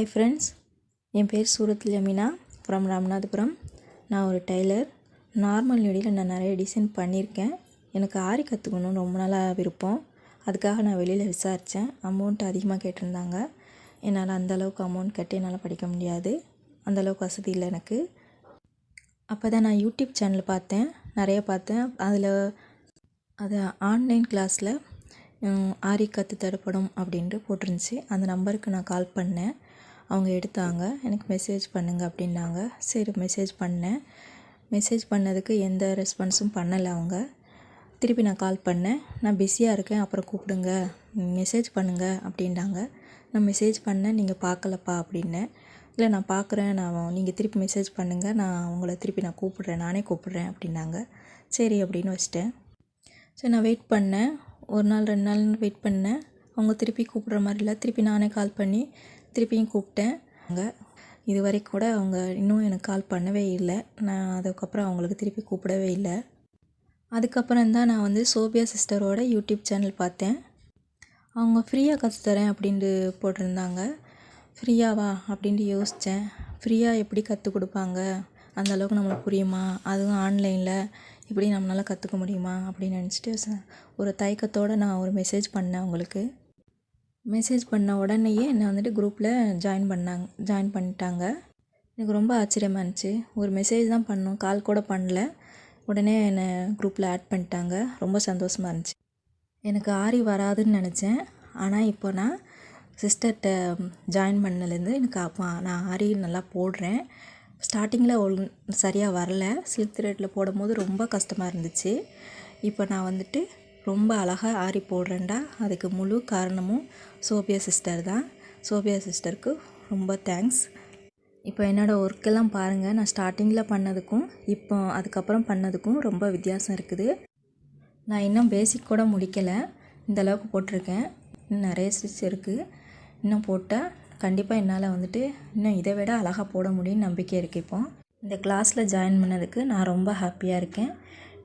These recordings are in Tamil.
ஹாய் ஃப்ரெண்ட்ஸ், என் பேர் சூரத்தில் யமினா ஃப்ரம் ராமநாதபுரம். நான் ஒரு டெய்லர். நார்மல் நொடியில் நான் நிறைய டிசைன் பண்ணியிருக்கேன். எனக்கு ஆரி கற்றுக்கணுன்னு ரொம்ப நாளாக விருப்பம். அதுக்காக நான் வெளியில் விசாரித்தேன். அமௌண்ட் அதிகமாக கேட்டிருந்தாங்க. என்னால் அந்தளவுக்கு அமௌண்ட் கட்டி என்னால் படிக்க முடியாது. அந்தளவுக்கு வசதி இல்லை எனக்கு. அப்போ தான் நான் யூடியூப் சேனல் நிறைய பார்த்தேன். அது ஆன்லைன் கிளாஸில் ஆரி கற்றுத்தரப்படும் அப்படின்ட்டு போட்டிருந்துச்சி. அந்த நம்பருக்கு நான் கால் பண்ணேன். அவங்க எடுத்தாங்க. எனக்கு மெசேஜ் பண்ணுங்கள் அப்படின்னாங்க. சரி மெசேஜ் பண்ணேன். மெசேஜ் பண்ணதுக்கு எந்த ரெஸ்பான்ஸும் பண்ணலை அவங்க. திருப்பி நான் கால் பண்ணேன். நான் பிஸியாக இருக்கேன், அப்புறம் கூப்பிடுங்க, மெசேஜ் பண்ணுங்கள் அப்படின்னாங்க. நான் மெசேஜ் பண்ணேன், நீங்கள் பார்க்கலப்பா அப்படின்னேன். இல்லை நான் பார்க்குறேன், நீங்கள் திருப்பி மெசேஜ் பண்ணுங்கள், நான் உங்களை திருப்பி கூப்பிட்றேன், நானே கூப்பிட்றேன் அப்படின்னாங்க. சரி அப்படின்னு வச்சிட்டேன். சரி நான் வெயிட் பண்ணேன். ஒரு நாள் 2 நாள் வெயிட் பண்ணேன். அவங்க திருப்பி கூப்பிட்ற மாதிரி இல்லை. திருப்பி நானே கால் பண்ணி திருப்பியும் கூப்பிட்டேன். இது வரைக்கும் கூட அவங்க இன்னும் எனக்கு கால் பண்ணவே இல்லை. நான் அதுக்கப்புறம் அவங்களுக்கு திருப்பி கூப்பிடவே இல்லை. அதுக்கப்புறம் தான் நான் சோபியா சிஸ்டரோட யூடியூப் சேனல் பார்த்தேன். அவங்க ஃப்ரீயாக கற்றுத்தரேன் அப்படின்ட்டு போட்டிருந்தாங்க. ஃப்ரீயாவா அப்படின்ட்டு யோசித்தேன். ஃப்ரீயாக எப்படி கற்றுக் கொடுப்பாங்க, அந்தளவுக்கு நம்மளுக்கு புரியுமா, அதுவும் ஆன்லைனில் இப்படி நம்மளால் கற்றுக்க முடியுமா அப்படின்னு நினச்சிட்டு ஒரு தயக்கத்தோடு நான் ஒரு மெசேஜ் பண்ணேன் அவங்களுக்கு. மெசேஜ் பண்ண உடனேயே என்னை குரூப்பில் ஜாயின் பண்ணிட்டாங்க. எனக்கு ரொம்ப ஆச்சரியமாக இருந்துச்சு. ஒரு மெசேஜ் தான் பண்ணோம், கால் கூட பண்ணல, உடனே என்னை குரூப்பில் ஆட் பண்ணிட்டாங்க. ரொம்ப சந்தோஷமாக இருந்துச்சு. எனக்கு ஆரி வராதுன்னு நினச்சேன். ஆனால் இப்போ நான் சிஸ்டர்கிட்ட ஜாயின் பண்ணலேருந்து எனக்கு நான் ஆரி நல்லா போடுறேன். ஸ்டார்டிங்கில் சரியாக வரல. சில்க் த்ரெட்டில் போடும்போது ரொம்ப கஷ்டமாக இருந்துச்சு. இப்போ நான் ரொம்ப அழகாக ஆரி போடுறேன்டா. அதுக்கு முழு காரணமும் சோபியா சிஸ்டர் தான். சோபியா சிஸ்டருக்கு ரொம்ப தேங்க்ஸ். இப்போ என்னோடய ஒர்க்கெல்லாம் பாருங்கள். நான் ஸ்டார்டிங்கில் பண்ணதுக்கும் இப்போ அதுக்கப்புறம் பண்ணதுக்கும் ரொம்ப வித்தியாசம் இருக்குது. நான் இன்னும் பேசிக் கூட முடிக்கலை, இந்தளவுக்கு போட்டிருக்கேன். இன்னும் நிறைய ஸ்டிச் இருக்குது. இன்னும் போட்டால் கண்டிப்பாக என்னால் இன்னும் இதை விட அழகாக போட முடியும்னு நம்பிக்கை இருக்குது. இப்போ இந்த கிளாஸில் ஜாயின் பண்ணதுக்கு நான் ரொம்ப ஹாப்பியாக இருக்கேன்.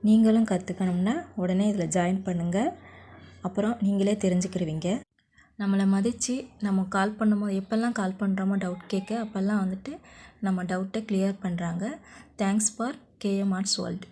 நீங்களும் கற்றுக்கணும்னா உடனே இதில் ஜாயின் பண்ணுங்கள். அப்புறம் நீங்களே தெரிஞ்சுக்கிடுவீங்க. நம்மளை மதித்து நம்ம கால் பண்ணும்போது எப்போல்லாம் கால் பண்ணுறோமோ டவுட் கேட்க, அப்போல்லாம் நம்ம டவுட்டை கிளியர் பண்ணுறாங்க. Thanks for KM Arts World.